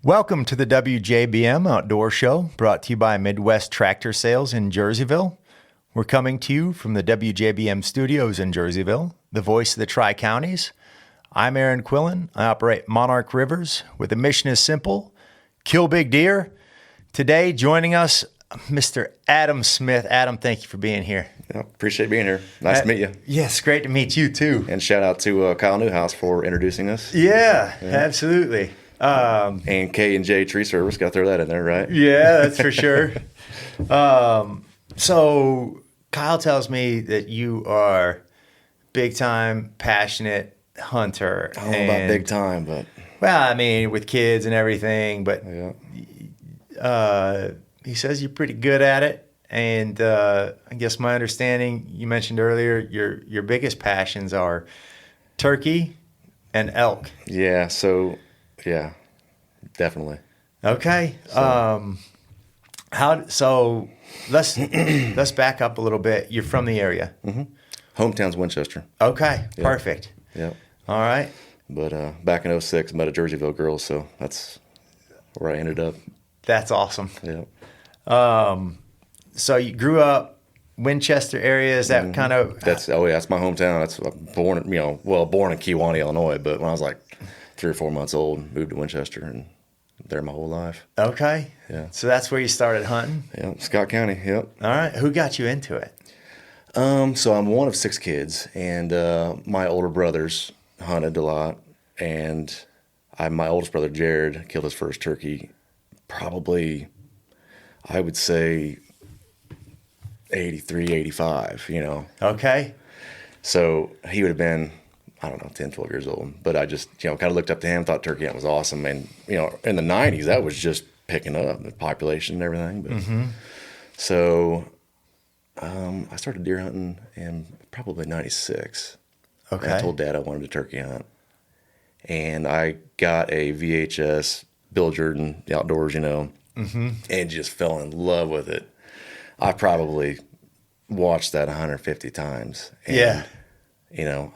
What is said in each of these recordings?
Welcome to the WJBM Outdoor Show, brought to you by Midwest Tractor Sales in Jerseyville. We're coming to you from the WJBM studios in Jerseyville, the voice of the Tri-Counties. I'm Aaron Quillen. I operate Monarch Rivers, where the mission is simple: kill big deer. Today, joining us, Mr. Adam Smith. Adam, thank you for being here. Yeah, appreciate being here. Nice to meet you. Yes, great to meet you too. And shout out to Kyle Newhouse for introducing us. Yeah. Absolutely. And K&J Tree Service, got to throw that in there, right? Yeah, that's for sure. So Kyle tells me that you are big time, passionate hunter. I don't know about big time, but well, I mean, with kids and everything, but yeah. He says you're pretty good at it. And I guess my understanding, you mentioned earlier, your biggest passions are turkey and elk. Yeah, yeah, definitely. Okay. So let's back up a little bit. You're from the area. Mm-hmm. Hometown's Winchester. Okay, Yep. Perfect. Yep. All right. But back in 06, met a Jerseyville girl, so that's where I ended up. That's awesome. Yeah. So you grew up Winchester area. Is that kind of that's my hometown. That's born in Kewanee, Illinois, but when I was like 3 or 4 months old, moved to Winchester and there my whole life. Okay. Yeah. So that's where you started hunting? Yeah, Scott County. Yep. All right. Who got you into it? So I'm one of 6 kids, and my older brothers hunted a lot, and my oldest brother Jared killed his first turkey probably, I would say, 83, 85, Okay. So he would have been, I don't know, 10, 12 years old. But I just, kind of looked up to him, thought turkey hunting was awesome. And, in the 90s, that was just picking up, the population and everything. But So I started deer hunting in probably 96. Okay. And I told Dad I wanted to turkey hunt. And I got a VHS Bill Jordan Outdoors, and just fell in love with it. I probably watched that 150 times. And, Yeah.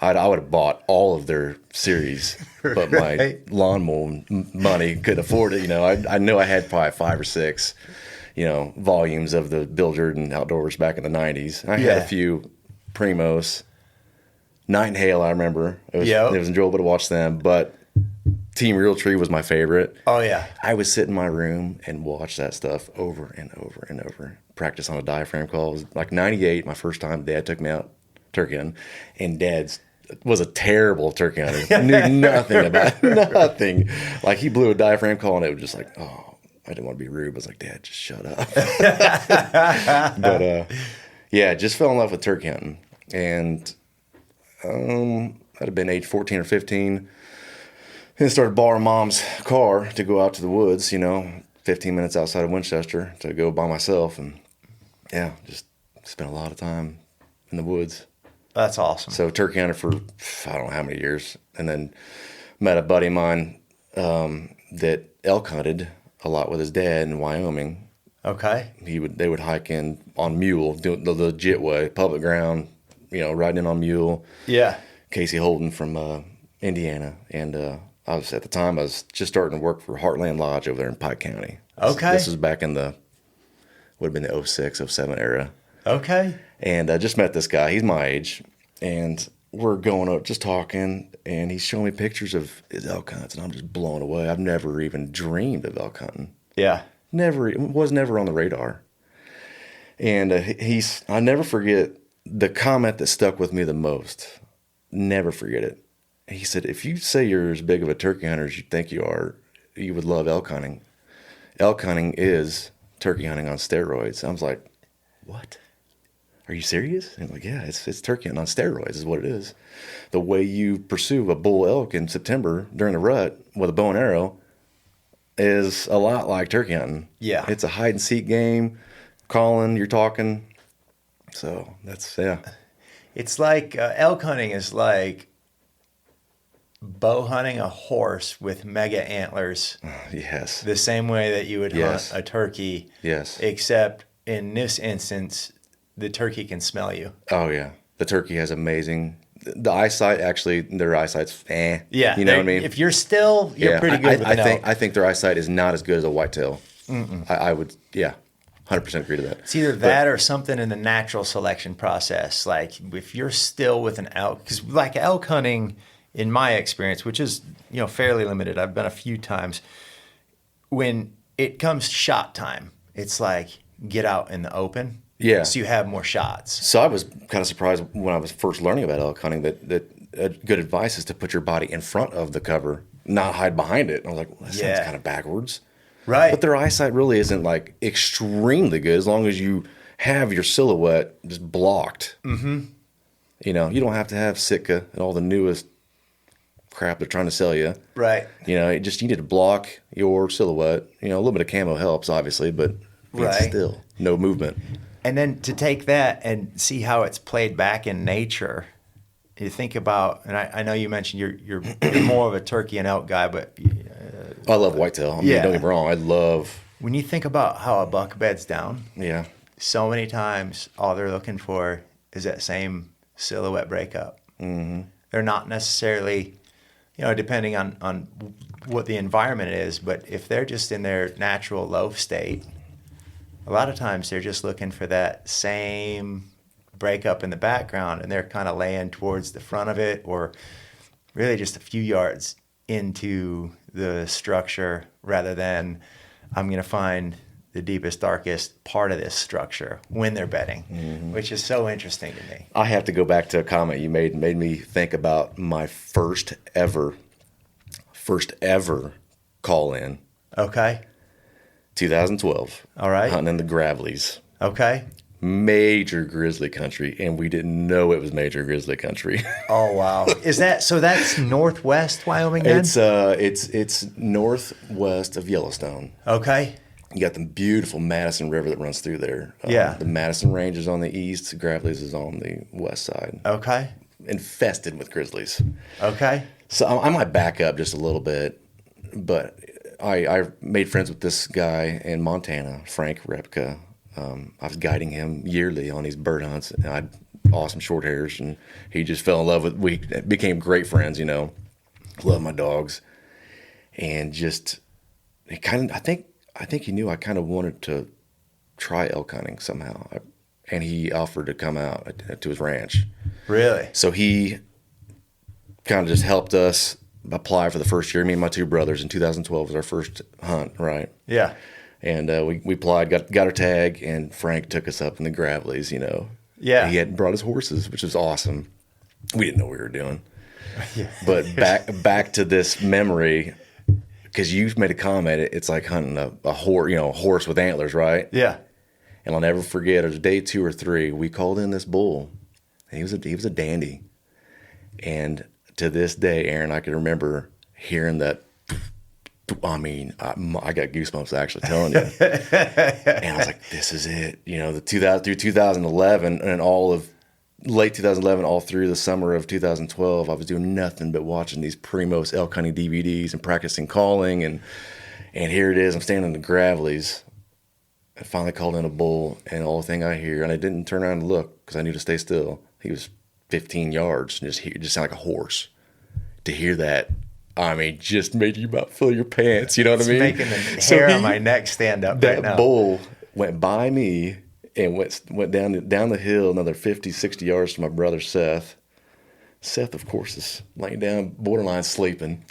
I would have bought all of their series, but my Right. lawnmower money couldn't afford it. I knew I had probably 5 or 6, volumes of the Bill Jordan Outdoors back in the 90s. I had a few Primos. Night and Hail, I remember. It was enjoyable to watch them, but Team Realtree was my favorite. Oh, yeah. I would sit in my room and watch that stuff over and over and over. Practice on a diaphragm call. It was like 98, my first time. Dad took me out turkey hunting, and Dad's was a terrible turkey hunter. Knew nothing about nothing. Like, he blew a diaphragm call, and it was just like, oh, I didn't want to be rude. I was like, Dad, just shut up. But just fell in love with turkey hunting, and I'd have been age 14 or 15. And started borrowing Mom's car to go out to the woods, 15 minutes outside of Winchester to go by myself. And, just spent a lot of time in the woods. That's awesome. So turkey hunted for, I don't know how many years. And then met a buddy of mine that elk hunted a lot with his dad in Wyoming. Okay. They would hike in on mule, do the legit way, public ground, riding in on mule. Yeah. Casey Holden from Indiana. And I was just starting to work for Heartland Lodge over there in Pike County. Okay. This was back in would have been the 06, 07 era. Okay. And I just met this guy. He's my age. And we're going up just talking, and he's showing me pictures of his elk hunts, and I'm just blown away. I've never even dreamed of elk hunting. Yeah. It was never on the radar. And I never forget the comment that stuck with me the most. Never forget it. He said, if you say you're as big of a turkey hunter as you think you are, you would love elk hunting. Elk hunting is turkey hunting on steroids. I was like, what? Are you serious? And I'm like, yeah, it's turkey hunting on steroids is what it is. The way you pursue a bull elk in September during the rut with a bow and arrow is a lot like turkey hunting. Yeah. It's a hide and seek game. Calling, you're talking. So that's, yeah. It's like elk hunting is like bow hunting a horse with mega antlers. Yes. The same way that you would Yes. hunt a turkey. Yes. Except in this instance, the turkey can smell you. Oh, yeah. The turkey has amazing the eyesight, actually, their eyesight's Yeah. You know what I mean? If you're still, you're pretty good with an elk. I think their eyesight is not as good as a whitetail. I would, 100% agree to that. It's either that or something in the natural selection process. Like if you're still with an elk, because like elk hunting, in my experience, which is fairly limited, I've been a few times. When it comes shot time, it's like get out in the open. Yeah. So you have more shots. So I was kind of surprised when I was first learning about elk hunting that good advice is to put your body in front of the cover, not hide behind it. And I was like, well, that sounds kind of backwards. Right. But their eyesight really isn't like extremely good as long as you have your silhouette just blocked. Mm-hmm. You don't have to have Sitka and all the newest crap they're trying to sell you. Right. You need to block your silhouette. A little bit of camo helps, obviously, but still no movement. And then to take that and see how it's played back in nature, you think about, and I know you mentioned you're more of a turkey and elk guy, but I love whitetail. I mean, don't get me wrong. I love. When you think about how a buck beds down, so many times all they're looking for is that same silhouette breakup. Mm-hmm. They're not necessarily, depending on what the environment is, but if they're just in their natural low state, a lot of times they're just looking for that same breakup in the background, and they're kind of laying towards the front of it or really just a few yards into the structure rather than I'm going to find the deepest, darkest part of this structure when they're bedding, which is so interesting to me. I have to go back to a comment you made me think about my first ever call in. Okay. 2012. All right. Hunting in the Gravelies. Okay. Major grizzly country, and we didn't know it was major grizzly country. Oh wow! So that's northwest Wyoming then? It's northwest of Yellowstone. Okay. You got the beautiful Madison River that runs through there. Yeah. The Madison Range is on the east. Gravelies is on the west side. Okay. Infested with grizzlies. Okay. So I might back up just a little bit, but I made friends with this guy in Montana, Frank Repka. I was guiding him yearly on these bird hunts, and I had awesome short hairs, and he just fell in love with. We became great friends, Love my dogs, and just it kind of. I think he knew I kind of wanted to try elk hunting somehow, and he offered to come out to his ranch. Really? So he kind of just helped us apply for the first year. Me and my two brothers in 2012 was our first hunt, right? Yeah. And we applied, got our tag, and Frank took us up in the Gravelies, Yeah. And he had brought his horses, which was awesome. We didn't know what we were doing. Yeah. But back to this memory, because you made a comment, it's like hunting a horse with antlers, right? Yeah. And I'll never forget, it was day 2 or 3, we called in this bull, and he was a dandy. And to this day, Aaron, I can remember hearing that. I mean, I got goosebumps actually telling you. And I was like, this is it. Through 2011 and all of late 2011, all through the summer of 2012, I was doing nothing but watching these Primos elk hunting DVDs and practicing calling. And here it is. I'm standing in the Gravelies. I finally called in a bull, and the only thing I hear, and I didn't turn around and look because I knew to stay still. He was 15 yards and just sounded like a horse. To hear that, I mean, just made you about fill your pants. You know what I mean? It's making the hair on my neck stand up right now. That bull went by me and went down the hill another 50, 60 yards to my brother Seth. Seth, of course, is laying down, borderline sleeping.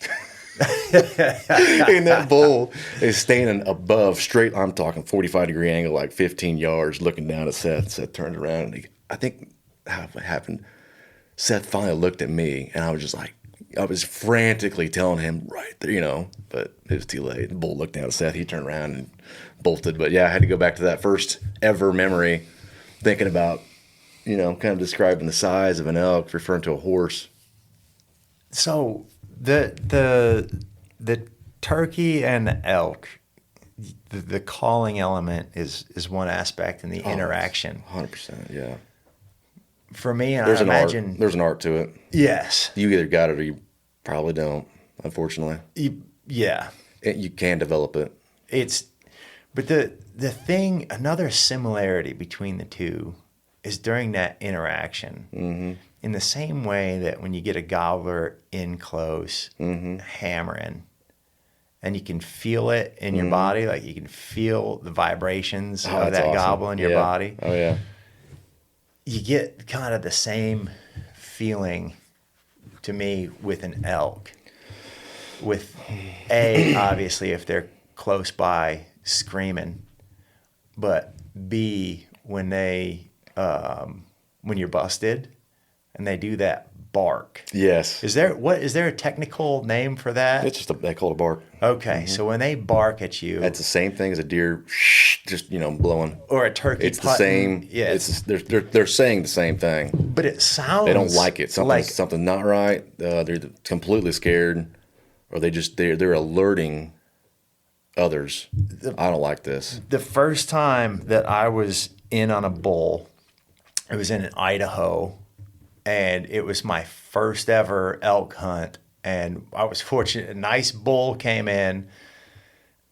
And that bull is standing above, straight, I'm talking 45-degree angle, like 15 yards, looking down at Seth. Seth turned around, and I think what happened, Seth finally looked at me, and I was just like, I was frantically telling him right there, but it was too late. The bull looked down at Seth. He turned around and bolted. But yeah, I had to go back to that first ever memory, thinking about, kind of describing the size of an elk, referring to a horse. So the turkey and the elk, the calling element is one aspect, and the interaction. 100%, yeah. For me, and there's I imagine... art. There's an art to it. Yes. You either got it or you probably don't, unfortunately. Yeah. You can develop it. But the thing, another similarity between the two is during that interaction. Mm-hmm. In the same way that when you get a gobbler in close, hammering, and you can feel it in your body, like you can feel the vibrations of that's that awesome. gobble in your body. Oh, yeah. You get kind of the same feeling to me with an elk. With obviously, if they're close by screaming, but B, when you're busted and they do that bark. Yes. Is there a technical name for that? It's just they call it a bark. Okay, so when they bark at you, That's the same thing as a deer, just blowing. or a turkey, It's the same. Yeah, It's they're saying the same thing. but it sounds They don't like it. like Something not right. They're completely scared, or they're alerting others. I don't like this. the first time that I was in on a bull. It was in Idaho, and it was my first ever elk hunt. And I was fortunate. A nice bull came in,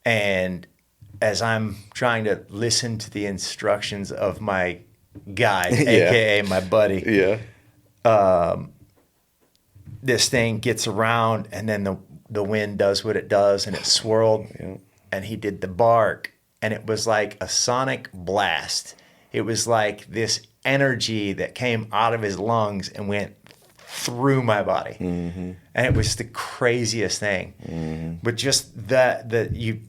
and as I'm trying to listen to the instructions of my guide, aka my buddy, Yeah. this thing gets around, and then the wind does what it does, and it swirled, and he did the bark, and it was like a sonic blast. It was like this energy that came out of his lungs and went through my body. And it was the craziest thing. But just that you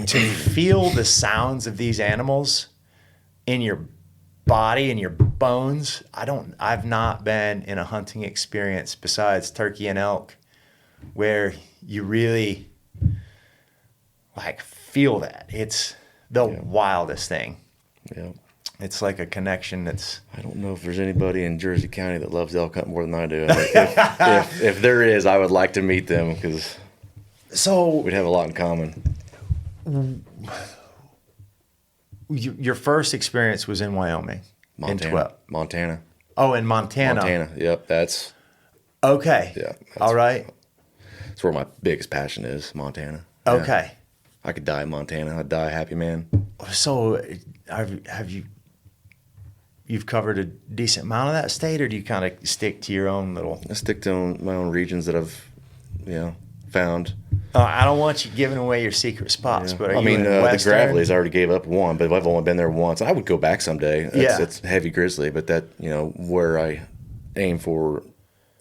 to feel the sounds of these animals in your body and your bones. I've not been in a hunting experience besides turkey and elk where you really like feel that. It's the wildest thing. Yeah. It's like a connection that's... I don't know if there's anybody in Jersey County that loves elk hunting more than I do. If there is, I would like to meet them because we'd have a lot in common. Your first experience was in Wyoming. Montana. Oh, in Montana. Montana. Yep. That's okay. Yeah. All right. That's where my biggest passion is. Montana. Yeah. Okay. I could die in Montana. I'd die a happy man. So, you've covered a decent amount of that state, or do you kind of stick to your own little? I stick to my own regions that I've, found. I don't want you giving away your secret spots, but the Gravely's I already gave up one, but I've only been there once. I would go back someday. It's heavy grizzly, but that where I aim for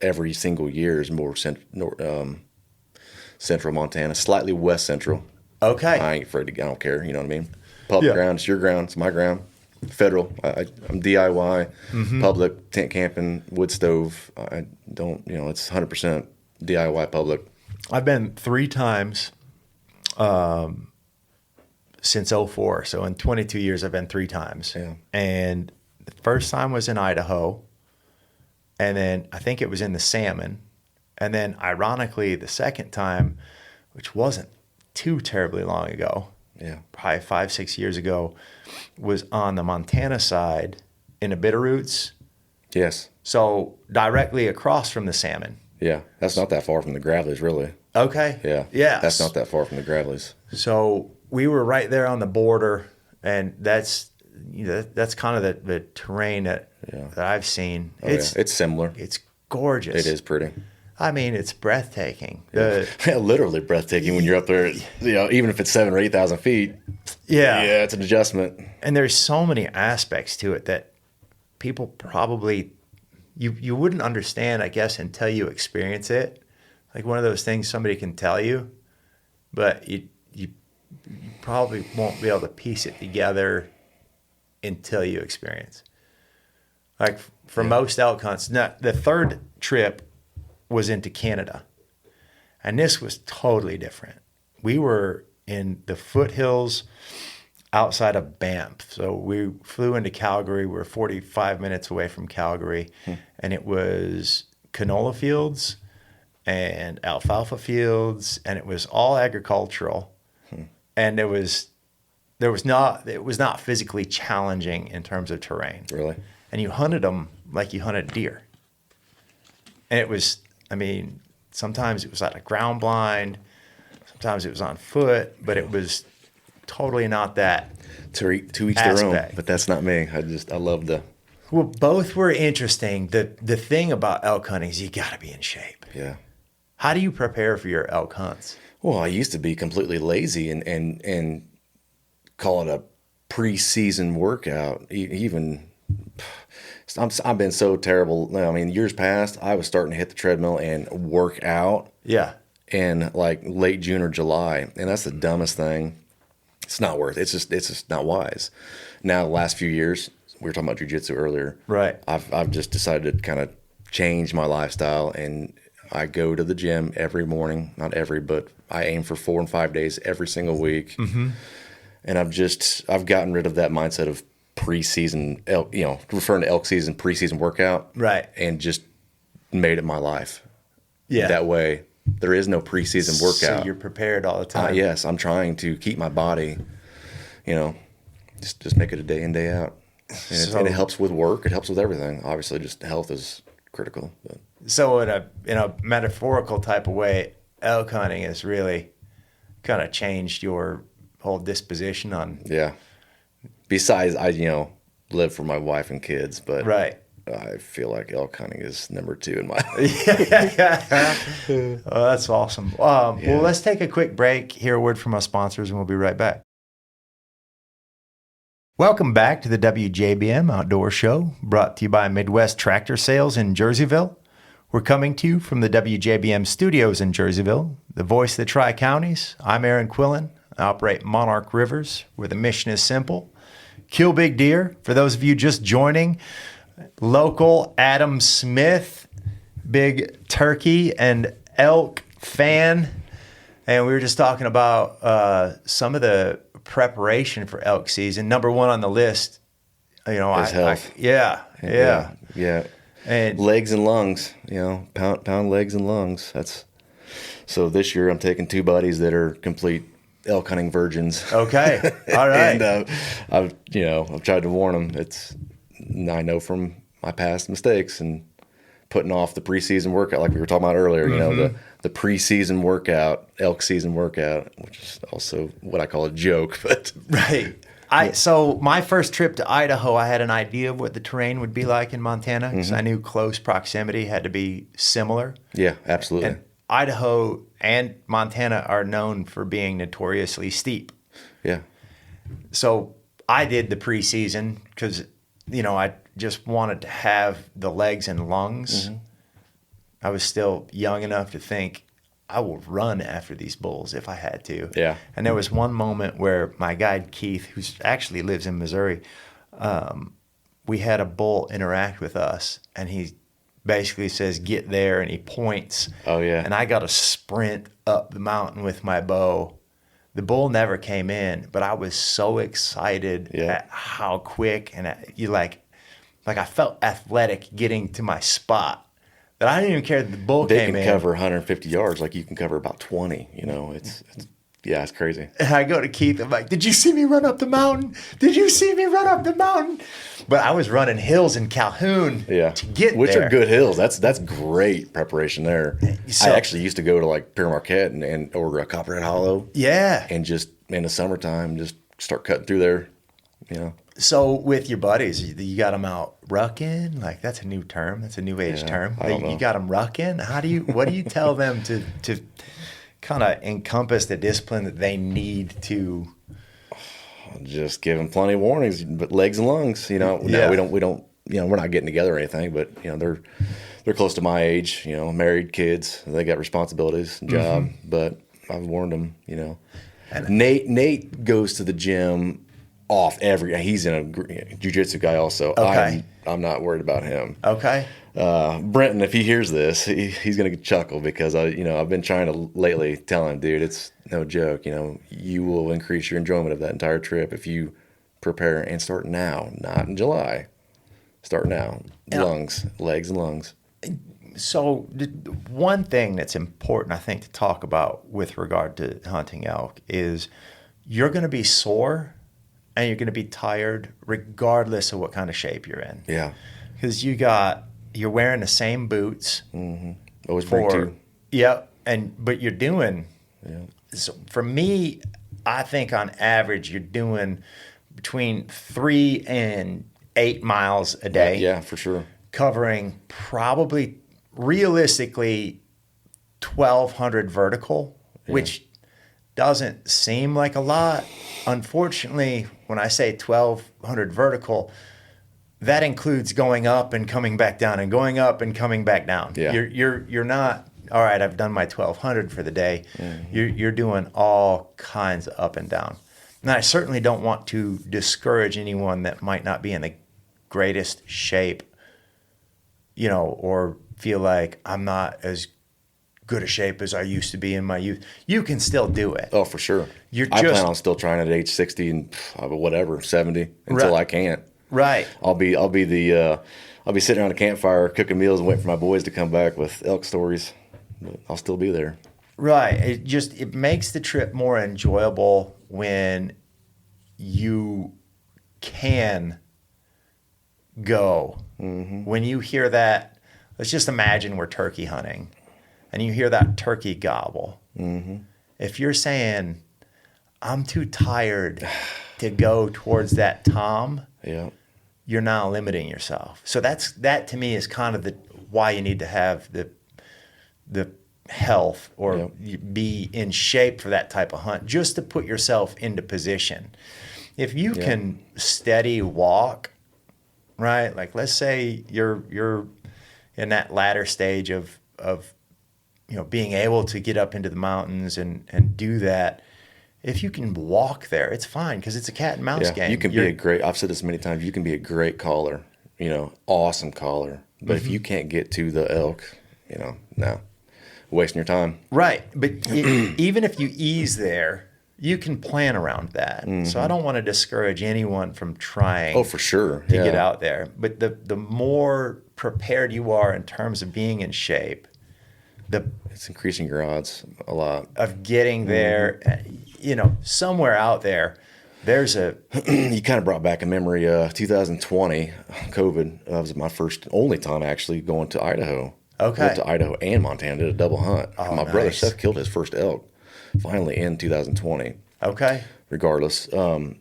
every single year is more central Montana, slightly west central. Okay. I ain't afraid to. I don't care. You know what I mean? Public ground. It's your ground. It's my ground. Federal. I'm DIY. Public tent camping, wood stove. I don't. It's 100% DIY public. I've been 3 times since 2004. So in 22 years, I've been 3 times. Yeah. And the first time was in Idaho. And then I think it was in the Salmon. And then ironically, the second time, which wasn't too terribly long ago, probably 5-6 years ago, was on the Montana side in the Bitterroots. Yes. So directly across from the Salmon. Yeah, that's not that far from the Gravely's, really. Okay. Yeah. Yeah. That's not that far from the Gravely's. So we were right there on the border, and that's kind of the terrain that I've seen. It's similar. It's gorgeous. It is pretty. I mean, it's breathtaking. Literally breathtaking when you're up there. Even if it's 7,000 or 8,000 feet. Yeah. Yeah, it's an adjustment. And there's so many aspects to it that people probably you wouldn't understand, I guess, until you experience it. Like one of those things somebody can tell you, but you probably won't be able to piece it together until you experience. Like for most elk hunts, the third trip was into Canada, and this was totally different. We were in the foothills outside of Banff. So we flew into Calgary. We're 45 minutes away from Calgary, and it was canola fields and alfalfa fields, and it was all agricultural. And it was not physically challenging in terms of terrain. Really? And you hunted them like you hunted deer. And it was, sometimes it was at a ground blind, sometimes it was on foot, but it was totally not that. To each their own, but that's not me. I love the Well, both were interesting. The thing about elk hunting is you got to be in shape. Yeah. How do you prepare for your elk hunts? Well, I used to be completely lazy and call it a preseason workout. Even I've been so terrible. I mean, years past, I was starting to hit the treadmill and work out Yeah. in like late June or July, and that's the dumbest thing. It's not worth it. It's just not wise. Now, the last few years, we were talking about jujitsu earlier. Right. I've just decided to kind of change my lifestyle, and I go to the gym every morning. Not every, but I aim for 4 and 5 days every single week. Mm-hmm. And I've gotten rid of that mindset of preseason elk, referring to elk season, preseason workout. Right. And just made it my life. Yeah. That way, there is no preseason workout. So you're prepared all the time. Yes, I'm trying to keep my body, just make it a day in, day out. And it helps with work. It helps with everything. Obviously, just health is critical. But. So in a metaphorical type of way, elk hunting has really kind of changed your whole disposition on. Yeah. Besides, I live for my wife and kids, but Right. I feel like elk hunting is number 2 in my Oh, that's awesome. Well, let's take a quick break, hear a word from our sponsors, and we'll be right back. Welcome back to the WJBM Outdoor Show, brought to you by Midwest Tractor Sales in Jerseyville. We're coming to you from the WJBM studios in Jerseyville, the voice of the Tri-Counties. I'm Aaron Quillen. I operate Monarch Rivers, where the mission is simple. Kill big deer. For those of you just joining, local Adam Smith, big turkey and elk fan. And we were just talking about some of the preparation for elk season. Number 1 on the list, is health. Yeah. And legs and lungs, pound legs and lungs. So this year I'm taking 2 buddies that are complete elk hunting virgins. Okay. All right. And I've tried to warn them. I know from my past mistakes and putting off the preseason workout, like we were talking about earlier, the preseason workout, elk season workout, which is also what I call a joke, but right. So my first trip to Idaho, I had an idea of what the terrain would be like in Montana because I knew close proximity had to be similar. Yeah, absolutely. And Idaho and Montana are known for being notoriously steep. Yeah. So I did the preseason because, I just wanted to have the legs and lungs. Mm-hmm. I was still young enough to think I will run after these bulls if I had to. Yeah. And there was one moment where my guide Keith, who actually lives in Missouri, we had a bull interact with us, and he basically says, "Get there," and he points. Oh yeah. And I got to sprint up the mountain with my bow. The bull never came in, but I was so excited at how quick and I felt athletic getting to my spot. That I didn't even care that the bull came in. They can cover 150 yards like you can cover about 20. It's crazy. And I go to Keith. I'm like, "Did you see me run up the mountain? Did you see me run up the mountain?" But I was running hills in Calhoun to get Which there. are good hills. That's great preparation there. So, I actually used to go to like Pere Marquette and order a Copperhead Hollow. Yeah. And just in the summertime, just start cutting through there. So with your buddies, you got them out rucking? Like that's a new term. That's a new age term. I don't know. You got them rucking? What do you tell them to kind of encompass the discipline that they need to? Just give them plenty of warnings, but legs and lungs, No, we don't, we're not getting together or anything, but they're close to my age, married, kids, they got responsibilities, job, but I've warned them, And Nate goes to the gym he's in a jiu-jitsu guy also. Okay. I'm not worried about him. Okay. Brenton, if he hears this, he's going to chuckle because I've been trying to lately tell him, dude, it's no joke. You will increase your enjoyment of that entire trip if you prepare and start now, not in July. Start now. Legs and lungs. So one thing that's important, I think, to talk about with regard to hunting elk is you're going to be sore and you're going to be tired regardless of what kind of shape you're in. Yeah. Because you're wearing the same boots. Mm-hmm. Always bring 2. Yep. But you're doing, so for me, I think on average, you're doing between 3 and 8 miles a day. Yeah, for sure. Covering probably realistically 1,200 vertical, which doesn't seem like a lot. Unfortunately, when I say 1,200 vertical, that includes going up and coming back down and going up and coming back down. Yeah. You're not, all right, I've done my 1,200 for the day. You're doing all kinds of up and down. And I certainly don't want to discourage anyone that might not be in the greatest shape, or feel like I'm not as good a shape as I used to be in my youth. You can still do it. Oh, for sure. I plan on still trying at age 60 and whatever, 70 until I can't. Right. I'll be sitting around a campfire cooking meals and waiting for my boys to come back with elk stories. But I'll still be there. Right. It makes the trip more enjoyable when you can go. When you hear that, let's just imagine we're turkey hunting and you hear that turkey gobble. If you're saying, I'm too tired to go towards that tom, you're now limiting yourself. So that to me is kind of why you need to have the health or be in shape for that type of hunt, just to put yourself into position. If you can steady walk, right? Like let's say you're in that latter stage of being able to get up into the mountains and do that. If you can walk there, it's fine because it's a cat and mouse game. You can be I've said this many times, you can be a great caller, awesome caller. But if you can't get to the elk, no, wasting your time. Right. But even if you ease there, you can plan around that. So I don't want to discourage anyone from trying. Oh, for sure. To get out there. But the more prepared you are in terms of being in shape, it's increasing your odds a lot of getting there. Somewhere out there, there's you kind of brought back a memory. 2020, COVID was my only time actually going to Idaho. Okay. Went to Idaho and Montana, did a double hunt. Oh, my brother Seth killed his first elk finally in 2020. Okay. Regardless.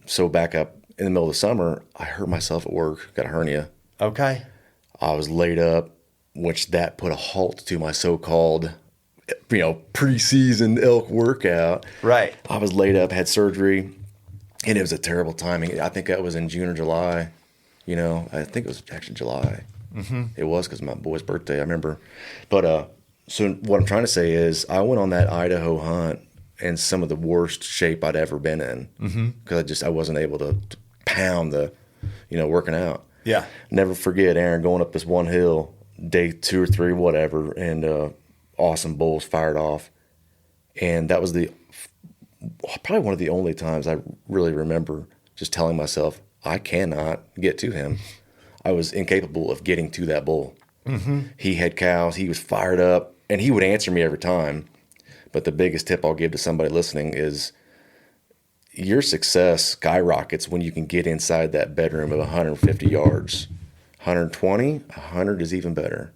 So back up in the middle of the summer, I hurt myself at work, got a hernia. Okay. I was laid up, which that put a halt to my so-called, preseason elk workout. Right. I was laid up, had surgery, and it was a terrible timing. I think that was in June or July. I think it was actually July. It was because my boy's birthday, I remember. But so what I'm trying to say is I went on that Idaho hunt in some of the worst shape I'd ever been in because I wasn't able to pound the, working out. Yeah. Never forget, Aaron, going up this one hill, day 2 or 3, whatever, and awesome bulls fired off. And that was probably one of the only times I really remember just telling myself, I cannot get to him. I was incapable of getting to that bull. He had cows, he was fired up, and he would answer me every time. But the biggest tip I'll give to somebody listening is your success skyrockets when you can get inside that bedroom of 150 yards. 120, 100 is even better.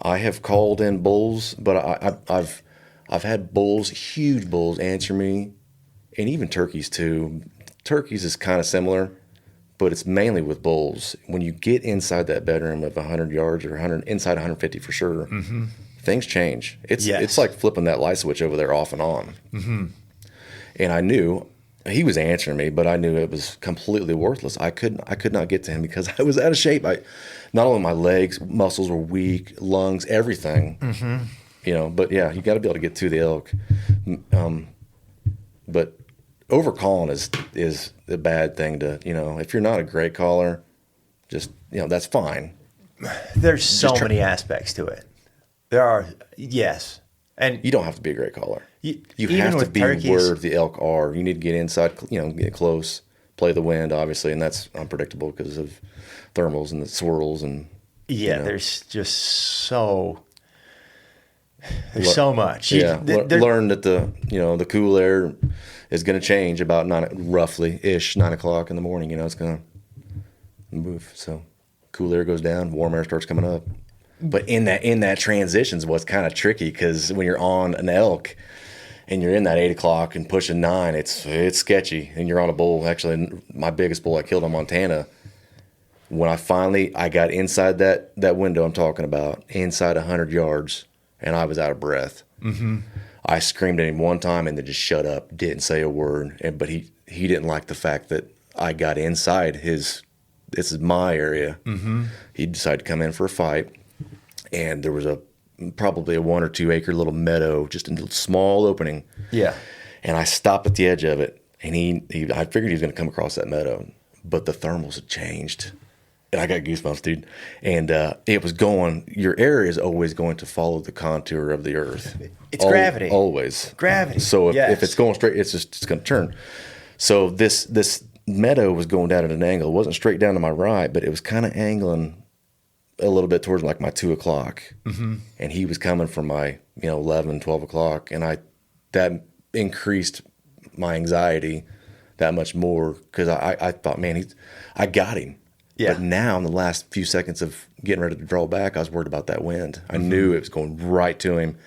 I have called in bulls, but I've had bulls, huge bulls, answer me, and even turkeys too. Turkeys is kind of similar, but it's mainly with bulls. When you get inside that bedroom of 100 yards or inside 150 for sure, things change. It's like flipping that light switch over there off and on. And I knew he was answering me, but I knew it was completely worthless. I could not get to him because I was out of shape. Not only my legs, muscles were weak, lungs, everything. But yeah, you got to be able to get to the elk. But over calling is a bad thing to, if you're not a great caller, just, that's fine. There's so many aspects to it. There are, yes. And you don't have to be a great caller. You have to be where the elk are. You need to get inside, get close, play the wind, obviously, and that's unpredictable because of thermals and the swirls and. Yeah, there's just so much. Yeah, learn that the cool air is going to change about 9 o'clock in the morning. It's going to move. So cool air goes down, warm air starts coming up. But in that transition is what's kind of tricky because when you're on an elk and you're in that 8 o'clock and pushing 9, it's sketchy. And you're on a bull. Actually, my biggest bull I killed in Montana, When I got inside that window I'm talking about, inside 100 yards, and I was out of breath. Mm-hmm. I screamed at him one time and then just shut up, didn't say a word. But he didn't like the fact that I got inside this is my area. Mm-hmm. He decided to come in for a fight, and there was probably a 1 or 2 acre little meadow, just a little small opening. Yeah. And I stopped at the edge of it, and I figured he was going to come across that meadow, but the thermals had changed. And I got goosebumps, dude. And it was your area is always going to follow the contour of the earth. It's gravity. Always. Gravity. So if it's going straight, it's going to turn. So this meadow was going down at an angle. It wasn't straight down to my right, but it was kind of angling a little bit towards like my 2 o'clock. Mm-hmm. And he was coming from my 11, 12 o'clock. And that increased my anxiety that much more, because I thought, man, I got him. Yeah. But now, in the last few seconds of getting ready to draw back, I was worried about that wind. I knew it was going right to him,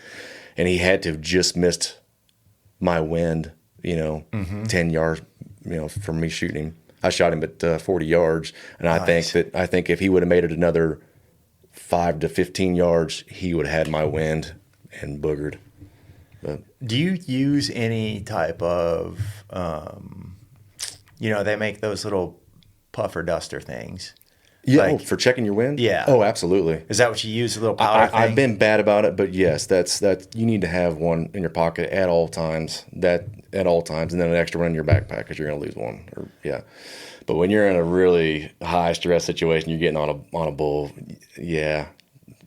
and he had to have just missed my wind, 10 yards, from me shooting him. I shot him at 40 yards, and nice. I think if he would have made it another 5 to 15 yards, he would have had my wind and boogered. But do you use any type of, they make those little puffer duster things? Yeah, for checking your wind? Yeah. Oh, absolutely. Is that what you use, a little powder thing? I've been bad about it, but yes, that's you need to have one in your pocket at all times. And then an extra one in your backpack, because you're going to lose one. But when you're in a really high stress situation, you're getting on a bull. Yeah,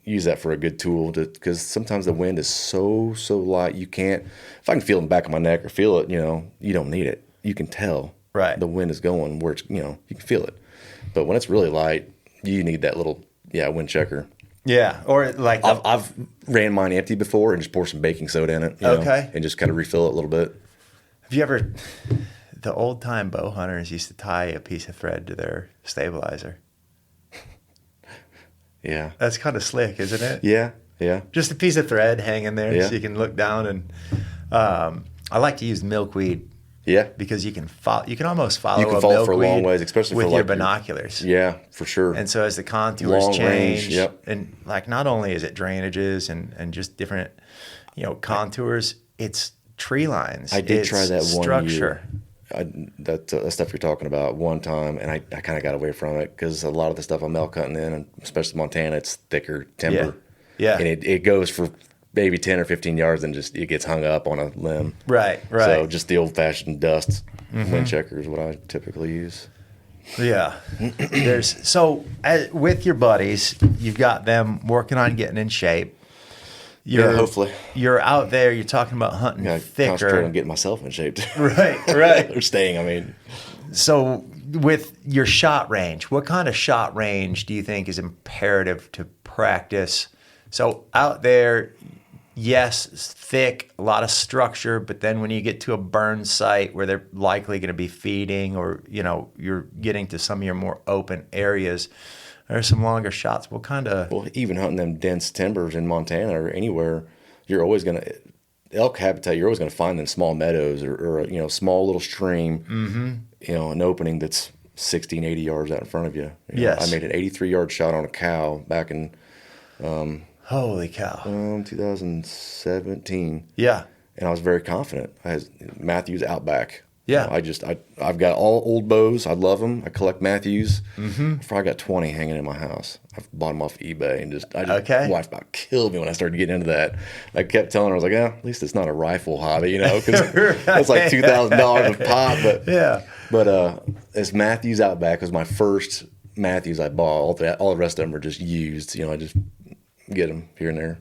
use that for a good tool, because sometimes the wind is so light you can't. If I can feel it in the back of my neck or feel it, you don't need it. You can tell. Right. The wind is going where it's, you can feel it. But when it's really light, you need that little, wind checker. Yeah. Or like I've ran mine empty before and just pour some baking soda in it. And just kind of refill it a little bit. Have you ever, the old time bow hunters used to tie a piece of thread to their stabilizer. Yeah. That's kind of slick, isn't it? Yeah. Yeah. Just a piece of thread hanging there so you can look down. And I like to use milkweed. Yeah, because you can almost follow. You can follow for a long ways, especially with for your binoculars. Yeah, for sure. And so as the contours long change, range, and like not only is it drainages and just different, contours, it's tree lines. I did try that structure. 1 year. That stuff you're talking about one time, and I kind of got away from it, because a lot of the stuff I'm elk hunting in, and especially Montana, it's thicker timber. Yeah. And it goes for maybe 10 or 15 yards and just it gets hung up on a limb. Right. So just the old-fashioned dust wind checker is what I typically use. Yeah. With your buddies, you've got them working on getting in shape. Hopefully. You're out there, you're talking about hunting thicker. Concentrate on getting myself in shape. Right. Or staying, I mean. So with your shot range, what kind of shot range do you think is imperative to practice? So out there, yes, thick, a lot of structure, but then when you get to a burn site where they're likely going to be feeding, or you're getting to some of your more open areas, there's some longer shots. What kind of... Well, even hunting them dense timbers in Montana or anywhere, you're always going to... Elk habitat, you're always going to find them small meadows or small little stream, an opening that's 60 and 80 yards out in front of you. Yes. I made an 83-yard shot on a cow back in... Holy cow. 2017. Yeah. And I was very confident. I had Matthews Outback. Yeah. I've got all old bows. I love them. I collect Matthews. Mm-hmm. I've probably got 20 hanging in my house. I've bought them off eBay, and my wife about killed me when I started getting into that. I kept telling her, I was like, at least it's not a rifle hobby, because it's like $2,000 a pop. But this Matthews Outback was my first Matthews I bought. All the rest of them are just used. I just get them here and there.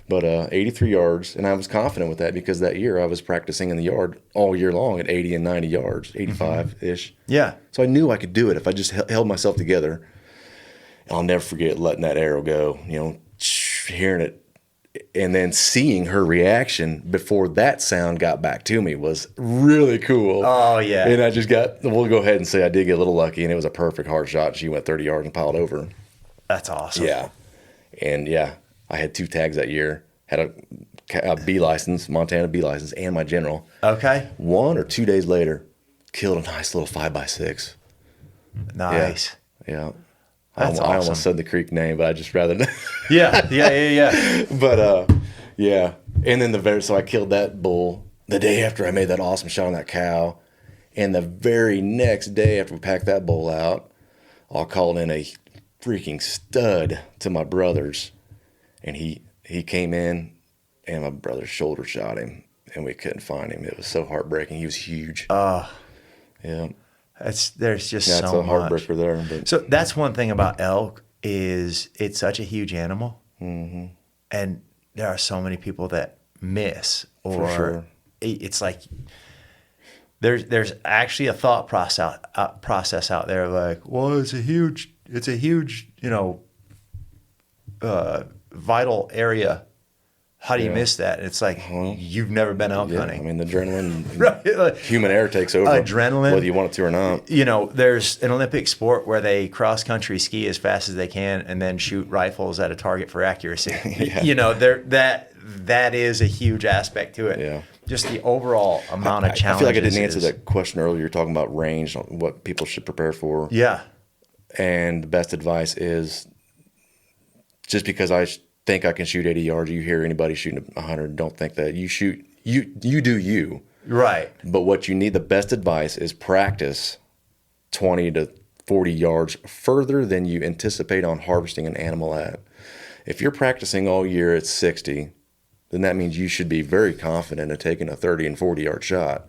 But 83 yards, and I was confident with that, because that year I was practicing in the yard all year long at 80 and 90 yards, 85-ish. Yeah. So I knew I could do it if I just held myself together. And I'll never forget letting that arrow go, hearing it, and then seeing her reaction before that sound got back to me was really cool. Oh, yeah. And we'll go ahead and say I did get a little lucky, and it was a perfect hard shot. She went 30 yards and piled over. That's awesome. Yeah. And I had 2 tags that year. Had a B license, Montana B license, and my general. Okay. 1 or 2 days later, killed a nice little 5x6. Nice. Yeah. That's I awesome. almost said the creek name, but I just rather. Yeah. But yeah. And then so I killed that bull the day after I made that awesome shot on that cow. And the very next day after we packed that bull out, I called in a freaking stud to my brother's. And he came in and my brother's shoulder shot him and we couldn't find him. It was so heartbreaking. He was huge. Yeah. There's just That's so a much. heartbreaker there. But So that's one thing about elk is it's such a huge animal. Mm-hmm. And there are so many people that miss, or For sure. It's like there's actually a thought process out there like, well, it's a huge vital area. How do you miss that? And it's like you've never been elk hunting. I mean, the adrenaline, Right. human air takes over. Adrenaline, whether you want it to or not. There's an Olympic sport where they cross-country ski as fast as they can and then shoot rifles at a target for accuracy. That is a huge aspect to it. Yeah. Just the overall amount of challenges. I feel like I didn't answer that question earlier. You're talking about range, what people should prepare for. Yeah. And the best advice is just because I think I can shoot 80 yards, you hear anybody shooting 100, don't think that. You shoot, you do you. Right. But what you need, the best advice is practice 20 to 40 yards further than you anticipate on harvesting an animal at. If you're practicing all year at 60, then that means you should be very confident in taking a 30 and 40 yard shot.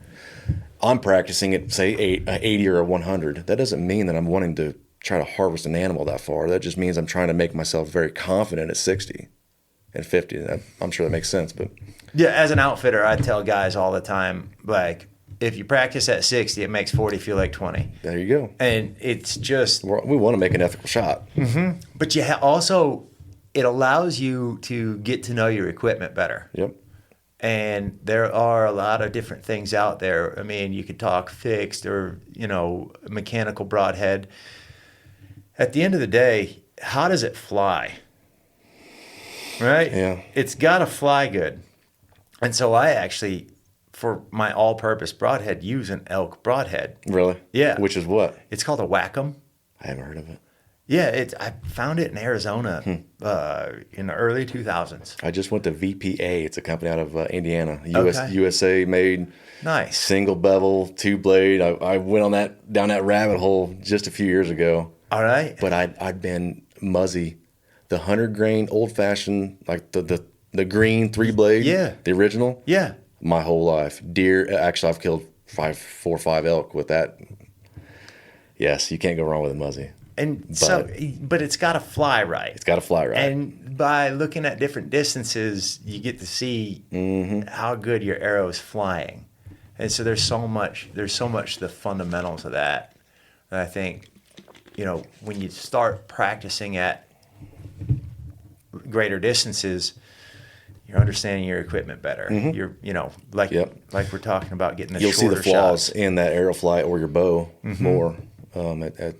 I'm practicing at, say, 80 or a 100. That doesn't mean that I'm wanting to try to harvest an animal that far. That just means I'm trying to make myself very confident at 60 and 50. I'm sure that makes sense. But yeah, as an outfitter, I tell guys all the time, like, if you practice at 60, it makes 40 feel like 20. There you go. And it's just... we want to make an ethical shot. Mm-hmm. But also, it allows you to get to know your equipment better. Yep. And there are a lot of different things out there. I mean, you could talk fixed or, mechanical broadhead. At the end of the day, how does it fly? Right? Yeah. It's got to fly good. And so I actually, for my all-purpose broadhead, use an elk broadhead. Really? Yeah. Which is what? It's called a Wacom. I haven't heard of it. Yeah, I found it in Arizona in the early 2000s. I just went to VPA. It's a company out of Indiana. Okay. USA made. Nice. Single bevel, 2-blade. I went down that rabbit hole just a few years ago. All right. But I'd been muzzy. The 100-grain old-fashioned, like the green 3-blade. Yeah. The original. Yeah. My whole life. Deer. Actually, I've killed 4 or 5 elk with that. Yes, you can't go wrong with a muzzy. But it's got to fly right. It's got to fly right. And by looking at different distances, you get to see how good your arrow is flying. And so there's so much the fundamentals of that. And I think, when you start practicing at greater distances, you're understanding your equipment better. You're, like we're talking about getting the You'll shorter see the flaws shots. in that arrow flight or your bow more at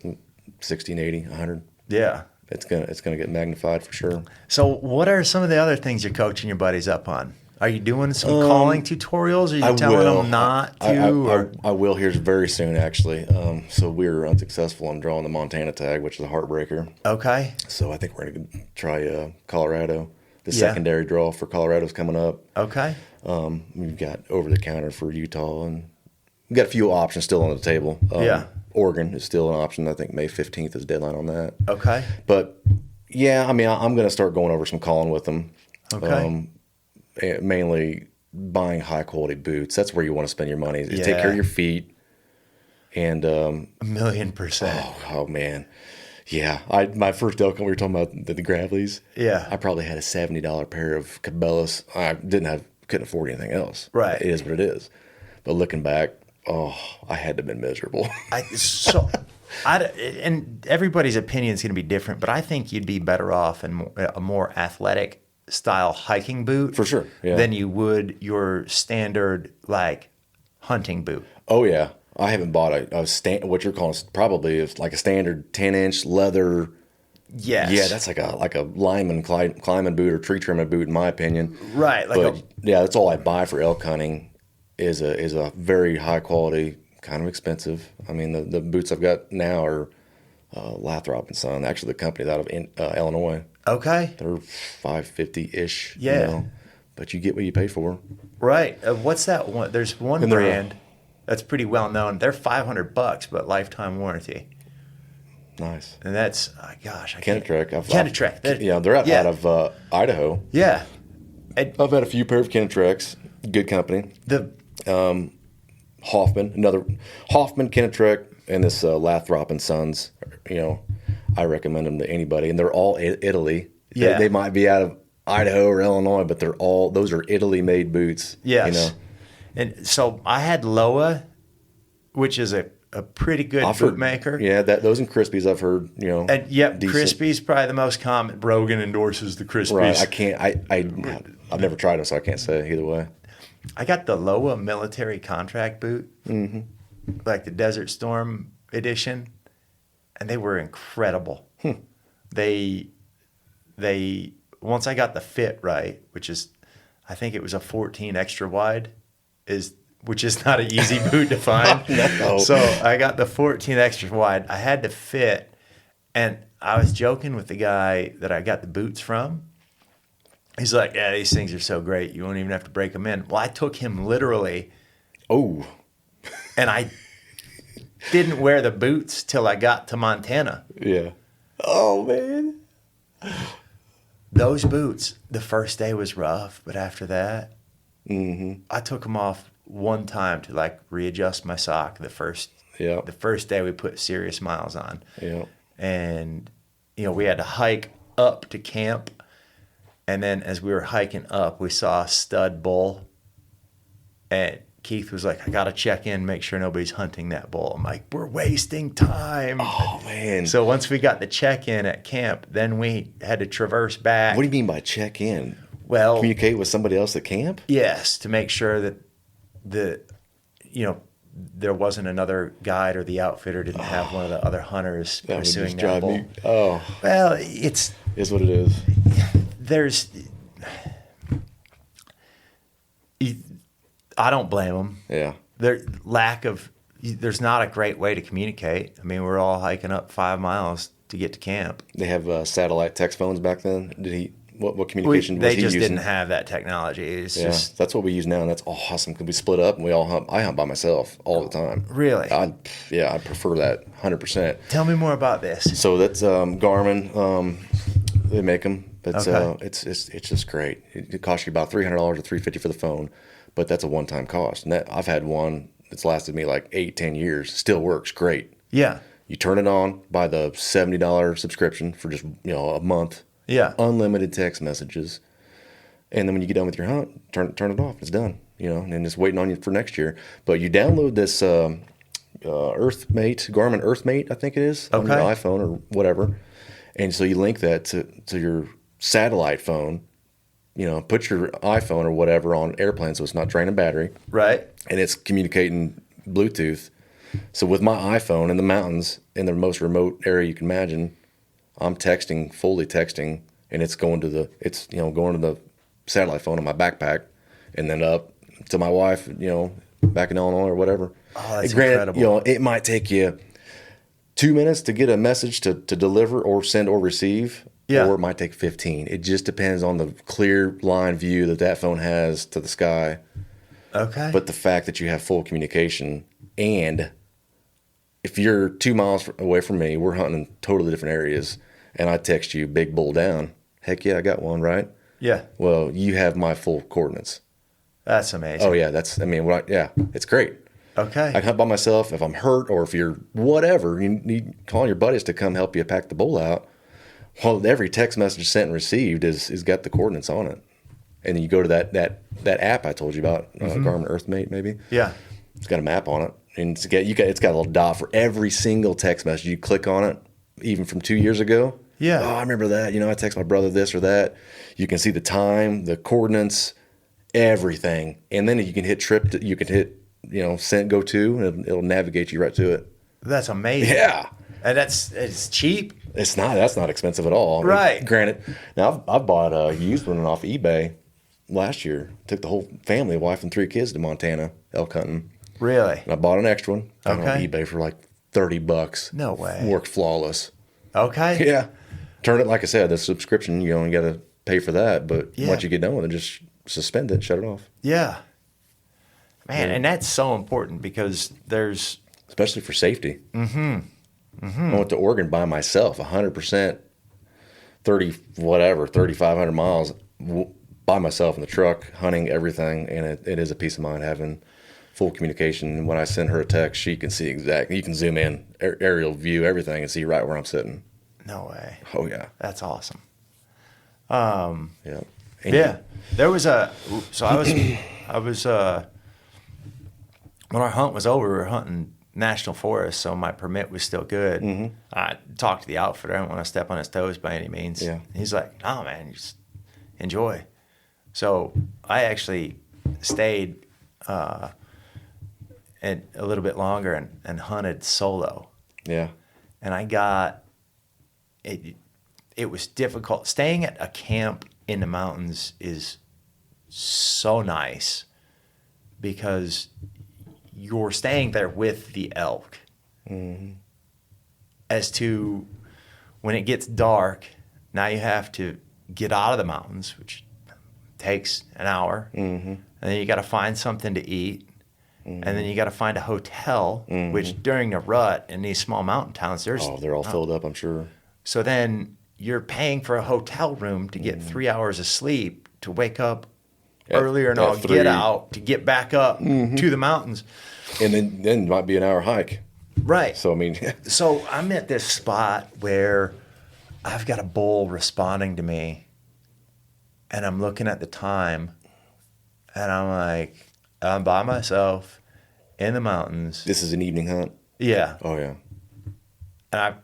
16, 80, 100. Yeah. It's gonna get magnified for sure. So what are some of the other things you're coaching your buddies up on? Are you doing some calling tutorials? Are you telling them not to? I will here very soon, actually. So we were unsuccessful in drawing the Montana tag, which is a heartbreaker. Okay. So I think we're going to try Colorado. The secondary draw for Colorado's coming up. Okay. We've got over-the-counter for Utah, and we've got a few options still on the table. Oregon is still an option. I think May 15th is the deadline on that. Okay. But, yeah, I mean, I'm going to start going over some calling with them. Okay. Mainly buying high-quality boots. That's where you want to spend your money. Take care of your feet. And 1,000,000%. Oh man. Yeah. My first elk hunt, we were talking about the Gravleys. Yeah. I probably had a $70 pair of Cabela's. I couldn't afford anything else. Right. It is what it is. But looking back, I had to have been miserable. And everybody's opinion is going to be different, but I think you'd be better off in a more athletic style hiking boot For sure, yeah. than you would your standard hunting boot. Oh yeah. I haven't bought what you're calling probably is like a standard 10-inch leather. Yes. Yeah, that's like a lineman climbing boot or tree trimming boot in my opinion. Right. That's all I buy for elk hunting is a very high quality, kind of expensive. I mean, the boots I've got now are Lathrop and Son, actually the company out of Illinois. Okay. They're 550-ish. Yeah. You know, but you get what you pay for. Right. What's that one? There's one And they're, brand that's pretty well known. They're $500, but lifetime warranty. Nice. And that's, gosh, I can't. Kennetrek. Kennetrek. Yeah, they're out of Idaho. Yeah. I've had a few pair of Kennetreks. Good company. The Hoffman, Kennetrek, and this Lathrop and Sons. You know, I recommend them to anybody, and they're all Italy. Yeah. They might be out of Idaho or Illinois, but those are Italy-made boots. Yes. You know? And so I had Loa, which is a pretty good boot maker. Yeah, those and Crispies I've heard, you know. And yep, decent. Crispies probably the most common. Brogan endorses the Crispies. Right. I can't. I've never tried them, so I can't say either way. I got the Loa military contract boot, like the Desert Storm edition, and they were incredible. They once I got the fit right, which is, I think it was a 14 extra wide, which is not an easy boot to find. No. So I got the 14 extra wide. I had to fit, and I was joking with the guy that I got the boots from. He's like, yeah, these things are so great, you won't even have to break them in. Well, I took him literally. Oh. And I didn't wear the boots till I got to Montana. Yeah. Oh, man. Those boots, the first day was rough, but after that, I took them off one time to like readjust my sock the first day we put serious miles on. Yeah. And, you know, we had to hike up to camp. And then as we were hiking up, we saw a stud bull. And Keith was like, I got to check in, make sure nobody's hunting that bull. I'm like, we're wasting time. Oh, man. So once we got the check-in at camp, then we had to traverse back. What do you mean by check in? Well, communicate with somebody else at camp? Yes, to make sure that there wasn't another guide or the outfitter didn't have one of the other hunters pursuing that bull. Oh. Well, it's what it is. I don't blame them. Yeah. There's not a great way to communicate. I mean, we're all hiking up 5 miles to get to camp. They have satellite text phones back then. What communication was he using? They just didn't have that technology. It's just that's what we use now, and that's awesome because we split up and we all hunt. I hunt by myself all the time. Really? I prefer that 100%. Tell me more about this. So that's Garmin. They make them. It's Okay. it's just great. It costs you about $300 or $350 for the phone, but that's a one-time cost. And I've had one that's lasted me like 8-10 years. Still works great. Yeah. You turn it on, buy the $70 subscription for just a month. Yeah. Unlimited text messages, and then when you get done with your hunt, turn it off. It's done. And it's waiting on you for next year. But you download this Garmin Earthmate, I think it is, on your iPhone or whatever, and so you link that to your satellite phone. Put your iPhone or whatever on airplane so it's not draining battery. Right. And it's communicating Bluetooth. So with my iPhone in the mountains, in the most remote area you can imagine, I'm fully texting, and it's going to the satellite phone on my backpack, and then up to my wife, back in Illinois or whatever. Oh, that's incredible. It might take you 2 minutes to get a message to deliver or send or receive, or it might take 15. It just depends on the clear line view that phone has to the sky. Okay. But the fact that you have full communication, and if you're 2 miles away from me, we're hunting in totally different areas, and I text you, big bull down. Heck yeah, I got one, right? Yeah. Well, you have my full coordinates. That's amazing. Oh, yeah. It's great. Okay. I can hunt by myself. If I'm hurt or if you're whatever, you need calling your buddies to come help you pack the bull out. Well, every text message sent and received is got the coordinates on it. And then you go to that app I told you about, Garmin Earthmate maybe. Yeah. It's got a map on it. And it's got a little dot for every single text message. You click on it, even from 2 years ago. Yeah. Oh, I remember that. I text my brother this or that. You can see the time, the coordinates, everything. And then you can hit send, go to, and it'll navigate you right to it. That's amazing. Yeah. And it's cheap. That's not expensive at all. Right. Granted, now I've bought a used one off eBay last year. Took the whole family, wife and 3 kids to Montana elk hunting. Really? And I bought an extra one on Okay. eBay for like $30. No way. Worked flawless. Okay. Yeah. Turn it, like I said, the subscription, you only got to pay for that. But Yeah. once you get done with it, just suspend it, shut it off. Yeah. Man, and that's so important because there's... Especially for safety. I went to Oregon by myself, 100%, 3,500 miles by myself in the truck, hunting everything. And it is a peace of mind having full communication. When I send her a text, she can see exactly. You can zoom in, aerial view, everything, and see right where I'm sitting. No way. Oh, yeah. That's awesome. Yeah. And Yeah. There was so I was, when our hunt was over, we were hunting national forest, so my permit was still good. I talked to the outfitter. I didn't want to step on his toes by any means. Yeah. He's like, no, man, just enjoy. So I actually stayed and a little bit longer and hunted solo. Yeah. And I got it. It was difficult. Staying at a camp in the mountains is so nice because you're staying there with the elk. As to when it gets dark, now you have to get out of the mountains, which takes an hour, and then you got to find something to eat. And then you got to find a hotel, which during the rut in these small mountain towns, they're all filled up, I'm sure. So then you're paying for a hotel room to get 3 hours of sleep to wake up earlier and all get out to get back up to the mountains. And then it might be an hour hike. Right. So, I mean. So I'm at this spot where I've got a bull responding to me, and I'm looking at the time, and I'm like, I'm by myself in the mountains. This is an evening hunt? Yeah. Oh, yeah. And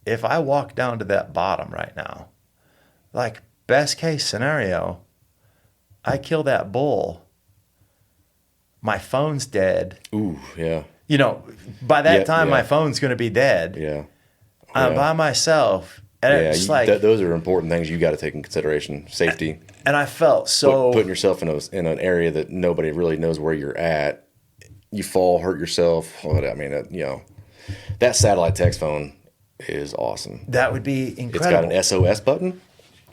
if I walk down to that bottom right now, like best case scenario, I kill that bull, my phone's dead. Ooh, yeah. You know, by that time, my phone's going to be dead. Yeah. I'm by myself. And it's those are important things you got to take in consideration. Safety. And I felt so... Putting yourself in an area that nobody really knows where you're at. You fall, hurt yourself. I mean, that satellite text phone is awesome. That would be incredible. It's got an SOS button.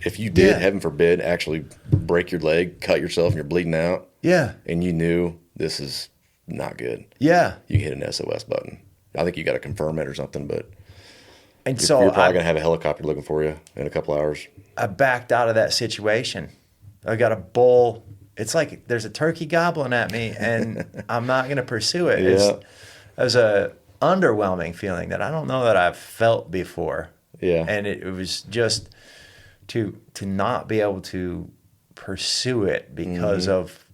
If you did, heaven forbid, actually break your leg, cut yourself, and you're bleeding out. Yeah. And you knew this is not good. Yeah. You hit an SOS button. I think you got to confirm it or something, but and you're so probably going to have a helicopter looking for you in a couple hours. I backed out of that situation. I got a bull. It's like there's a turkey gobbling at me, and I'm not going to pursue it. Yeah. It was a underwhelming feeling that I don't know that I've felt before. Yeah. And it was just to not be able to pursue it because of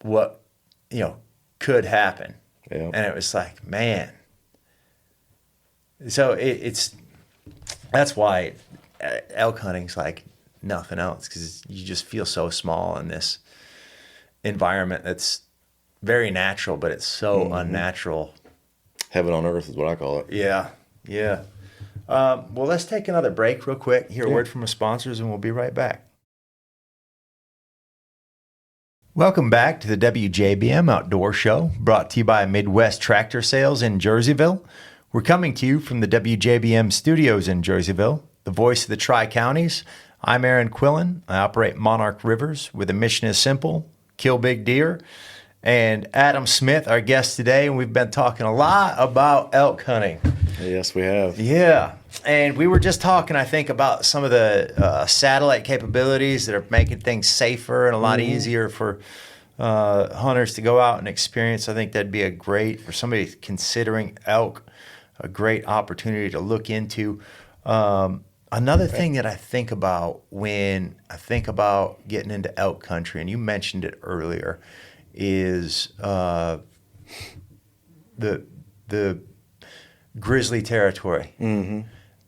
what, could happen. Yeah. And it was like, man. So that's why elk hunting's like nothing else, because you just feel so small in this environment that's very natural, but it's so unnatural. Heaven on earth is what I call it. Yeah, yeah. Well, let's take another break real quick, hear a word from our sponsors, and we'll be right back. Welcome back to the WJBM Outdoor Show, brought to you by Midwest Tractor Sales in Jerseyville. We're coming to you from the WJBM studios in Jerseyville, the voice of the Tri-Counties. I'm Aaron Quillen. I operate Monarch Rivers with a mission is simple, kill big deer. And Adam Smith, our guest today, and we've been talking a lot about elk hunting. Yes, we have. Yeah, and we were just talking, I think, about some of the satellite capabilities that are making things safer and a lot easier for hunters to go out and experience. I think that'd be for somebody considering elk, a great opportunity to look into. Another thing that I think about when I think about getting into elk country, and you mentioned it earlier, is the grizzly territory.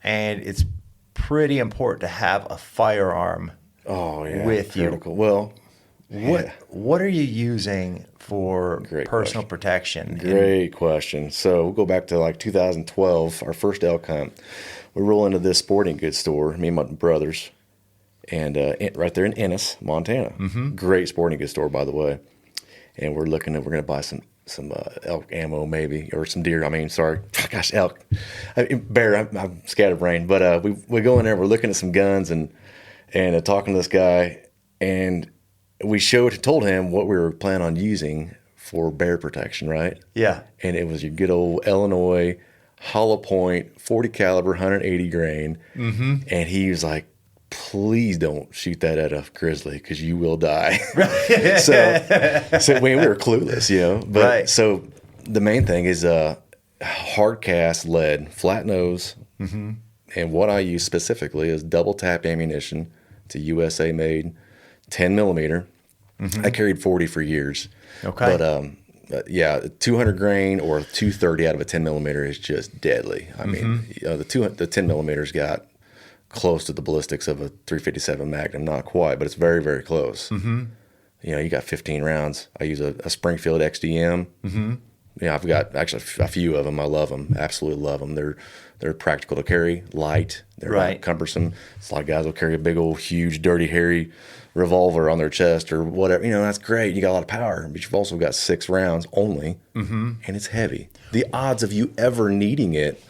And it's pretty important to have a firearm with critical. you. Well, what are you using for personal protection? Great question. So we'll go back to like 2012, our first elk hunt. We roll into this sporting goods store, me and my brothers, and right there in Ennis, Montana. Great sporting goods store, by the way. And we're going to buy some elk ammo maybe, or some deer. I mean, sorry, gosh, elk, bear. I'm scatterbrained, but we go in there. We're looking at some guns and talking to this guy, and we told him what we were planning on using for bear protection, right? Yeah. And it was your good old Illinois hollow point 40 caliber 180 grain. Mm-hmm. And he was like, please don't shoot that at a grizzly because you will die. so we were clueless, you know. But right. So the main thing is hard cast lead, flat nose. Mm-hmm. And what I use specifically is double tap ammunition. It's a USA made 10 millimeter. Mm-hmm. I carried 40 for years. Okay. But yeah, 200 grain or 230 out of a 10 millimeter is just deadly. I mean, the 10 millimeters got close to the ballistics of a 357 Magnum, not quite, but it's very, very close. Mm-hmm. You know, you got 15 rounds. I use a Springfield XDM. Mm-hmm. Yeah, I've got actually a few of them. I love them, absolutely love them. They're practical to carry, light. They're not cumbersome. It's a lot of guys will carry a big old, huge, dirty, hairy revolver on their chest or whatever. You know, that's great. You got a lot of power, but you've also got 6 rounds only, and it's heavy. The odds of you ever needing it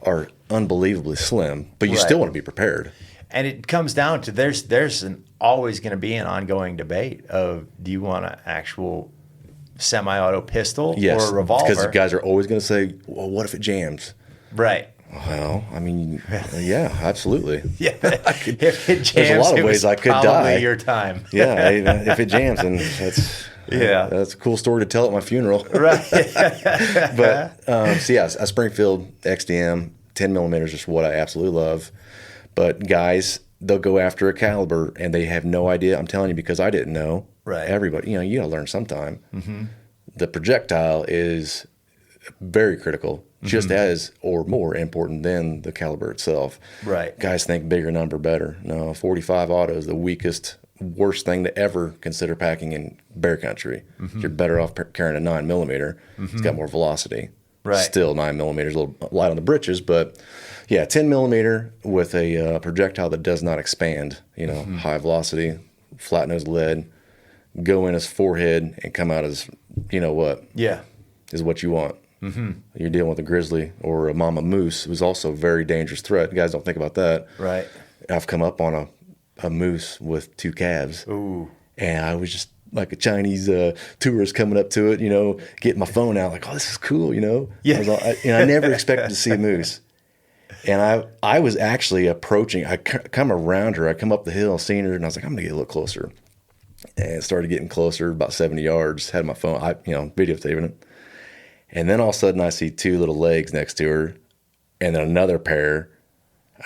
are unbelievably slim, but you still want to be prepared. And it comes down to there's always going to be an ongoing debate of, do you want an actual semi-auto pistol or a revolver? Because the guys are always going to say, well, what if it jams? Right. Well, I mean, yeah, absolutely. Yeah, if it jams, there's a lot of ways I could die. Probably your time. Yeah, if it jams, then that's a cool story to tell at my funeral. Right. But so yeah, a Springfield XDM 10 millimeters is what I absolutely love. But guys, they'll go after a caliber and they have no idea. I'm telling you, because I didn't know. Right. Everybody, you gotta learn sometime. Mm-hmm. The projectile is very critical, just as or more important than the caliber itself. Right. Guys think bigger number better. No, 45 auto is the weakest, worst thing to ever consider packing in bear country. Mm-hmm. You're better off carrying a 9 millimeter. Mm-hmm. It's got more velocity. Right. Still 9 millimeters, a little light on the britches, but yeah, 10 millimeter with a projectile that does not expand. High velocity, flat nose lead, go in as forehead and come out as is what you want. Mm-hmm. You're dealing with a grizzly or a mama moose, who's also a very dangerous threat. Guys don't think about that. Right. I've come up on a moose with 2 calves. Ooh. And I was just like a Chinese tourist coming up to it, getting my phone out, like, oh, this is cool, Yeah. I never expected to see a moose. And I was actually approaching, I come around her, I come up the hill, seeing her, and I was like, I'm going to get a little closer. And started getting closer, about 70 yards, had my phone, videotaping it. And then all of a sudden I see 2 little legs next to her and then another pair.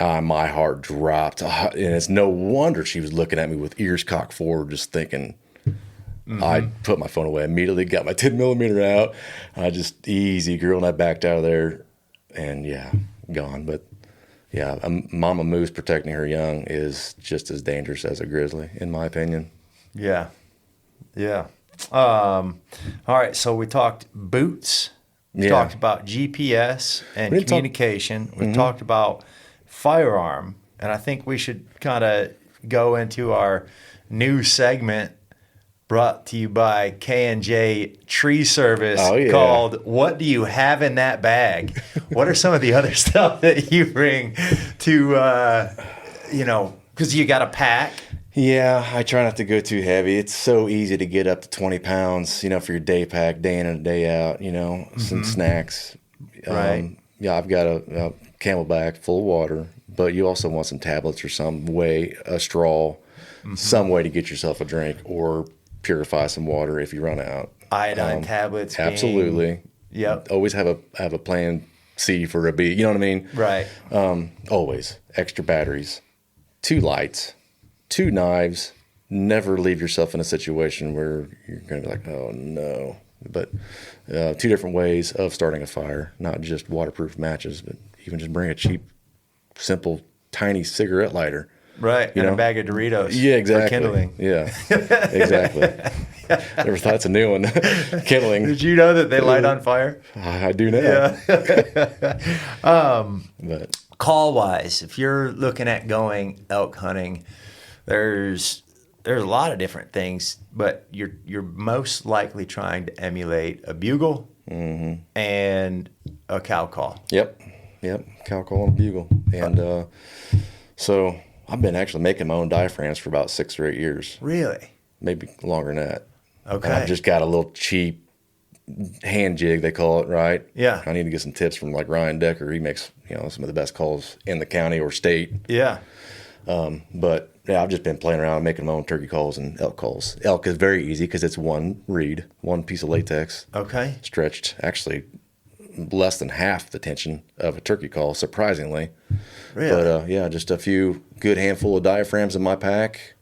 My heart dropped. And it's no wonder she was looking at me with ears cocked forward, just thinking. Mm-hmm. I put my phone away immediately, got my 10 millimeter out. I just easy girl, and I backed out of there and gone. But yeah, a mama moose protecting her young is just as dangerous as a grizzly, in my opinion. Yeah. Yeah. All right. So we talked boots. We talked about GPS and communication. We talked about firearm. And I think we should kind of go into our new segment brought to you by K&J Tree Service called What Do You Have in That Bag? What are some of the other stuff that you bring to, because you got to pack. Yeah, I try not to go too heavy. It's so easy to get up to 20 pounds, for your day pack, day in and day out, some snacks. Right. I've got a Camelback full of water, but you also want some tablets or some way, a straw, some way to get yourself a drink or purify some water if you run out. Iodine tablets. Absolutely. Yep. Always have a plan C for a B. You know what I mean? Right. Always. Extra batteries, 2 lights. 2 knives. Never leave yourself in a situation where you're going to be like, oh, no. But 2 different ways of starting a fire, not just waterproof matches, but even just bring a cheap, simple, tiny cigarette lighter. Right, and a bag of Doritos. Yeah, exactly. For kindling. Yeah, exactly. Never thought it's a new one. Kindling. Did you know that they light on fire? I do know. Yeah. But call-wise, if you're looking at going elk hunting, there's a lot of different things but you're most likely trying to emulate a bugle and a cow call. Yep. Cow call and bugle. And so I've been actually making my own diaphragms for about 6 or 8 years. Really? Maybe longer than that. Okay. And I've just got a little cheap hand jig, they call it, right? Yeah. I need to get some tips from like Ryan Decker. He makes, some of the best calls in the county or state. Yeah. But yeah, I've just been playing around making my own turkey calls and elk calls. Elk is very easy because it's one reed, one piece of latex. Okay. Stretched actually less than half the tension of a turkey call, surprisingly. Really? But yeah, just a few good handful of diaphragms in my pack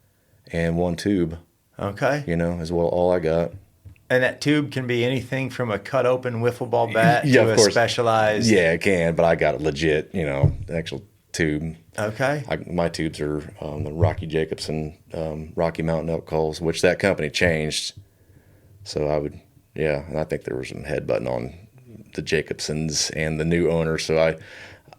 and one tube. Okay. Is all I got. And that tube can be anything from a cut open wiffle ball bat Yeah, to of a course. specialized. Yeah, it can, but I got a legit, actual tube. Okay. My tubes are the Rocky Jacobson Rocky Mountain elk calls, which that company changed. So and I think there was some headbutting on the Jacobsons and the new owner. So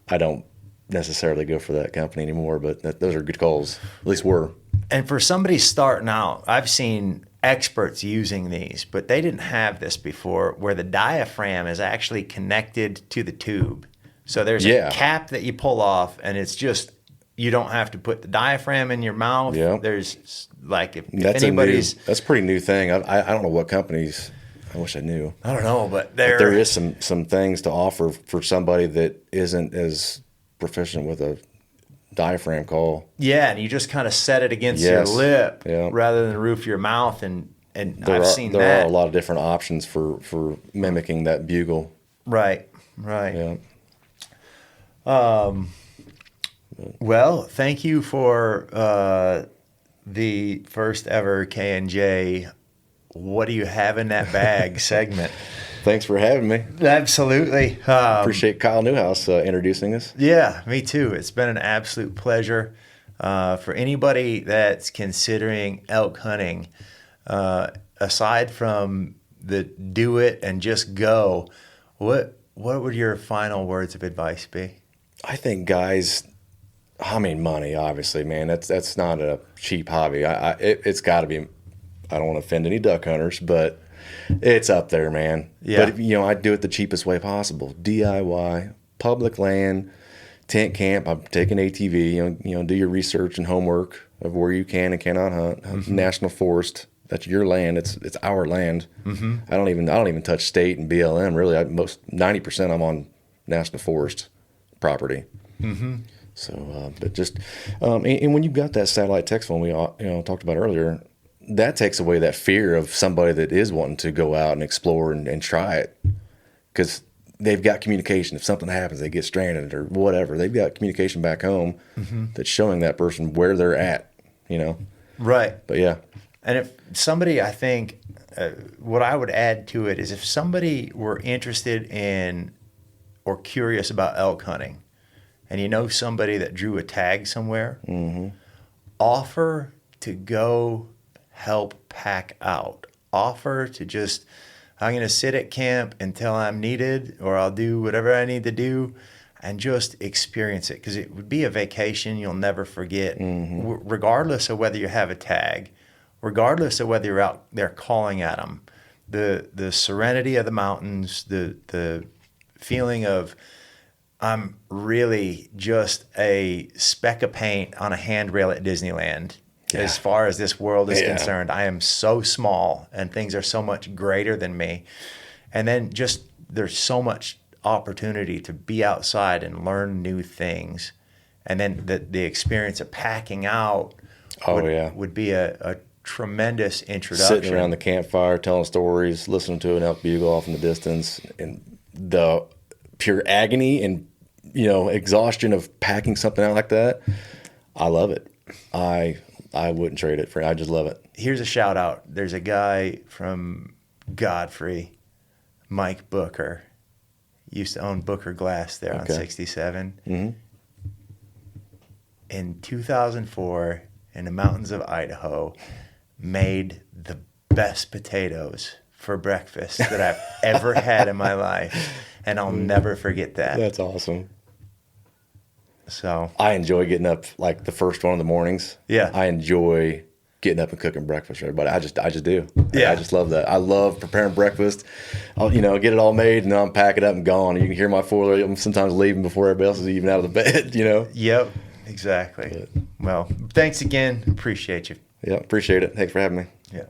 I don't necessarily go for that company anymore, but those are good calls. At least were. And for somebody starting out, I've seen experts using these, but they didn't have this before, where the diaphragm is actually connected to the tube. So there's a cap that you pull off, and it's just, you don't have to put the diaphragm in your mouth. Yeah. There's like, if That's anybody's... that's a pretty new thing. I don't know what companies, I wish I knew. I don't know, but There is some things to offer for somebody that isn't as proficient with a diaphragm call. Yeah, and you just kind of set it against your lip rather than the roof of your mouth, and I've seen that. There are a lot of different options for mimicking that bugle. Right. Yeah. Well, thank you for the first ever K&J What Do You Have in That Bag segment. Thanks for having me. Absolutely. Appreciate Kyle Newhouse introducing us. Yeah, me too. It's been an absolute pleasure. For anybody that's considering elk hunting, aside from the do it and just go, what would your final words of advice be? I think guys, money, obviously, man. That's not a cheap hobby. It's got to be. I don't want to offend any duck hunters, but it's up there, man. Yeah. But I do it the cheapest way possible. DIY, public land, tent camp. I'm taking ATV. Do your research and homework of where you can and cannot hunt. Mm-hmm. National forest. That's your land. It's our land. Mm-hmm. I don't even touch state and BLM. Really, 90% I'm on national forest property. Mm-hmm. So, but just and when you've got that satellite text phone we talked about earlier, that takes away that fear of somebody that is wanting to go out and explore and try it, because they've got communication. If something happens, they get stranded or whatever, they've got communication back home that's showing that person where they're at. Right. But yeah. And if somebody, I think, what I would add to it is if somebody were interested in or curious about elk hunting, and somebody that drew a tag somewhere, offer to go help pack out. Offer to just, I'm going to sit at camp until I'm needed, or I'll do whatever I need to do, and just experience it, because it would be a vacation you'll never forget, regardless of whether you have a tag, regardless of whether you're out there calling at them. The serenity of the mountains, the feeling of, I'm really just a speck of paint on a handrail at Disneyland. Yeah. As far as this world is concerned, I am so small and things are so much greater than me. And then just there's so much opportunity to be outside and learn new things. And then the experience of packing out would be a tremendous introduction. Sitting around the campfire, telling stories, listening to an elk bugle off in the distance, and the pure agony and exhaustion of packing something out like that. I love it. I wouldn't trade it for. I just love it. Here's a shout out. There's a guy from Godfrey, Mike Booker. Used to own Booker Glass there on 67. Mm-hmm. In 2004, in the mountains of Idaho, made the best potatoes for breakfast that I've ever had in my life. And I'll never forget that. That's awesome. So I enjoy getting up like the first one in the mornings. Yeah. I enjoy getting up and cooking breakfast for everybody. I just do. Yeah. I just love that. I love preparing breakfast. I'll, get it all made and then I'll pack it up and gone. You can hear my 4-year-old. I'm sometimes leaving before everybody else is even out of the bed, Yep, exactly. Well, thanks again. Appreciate you. Yeah, appreciate it. Thanks for having me. Yeah.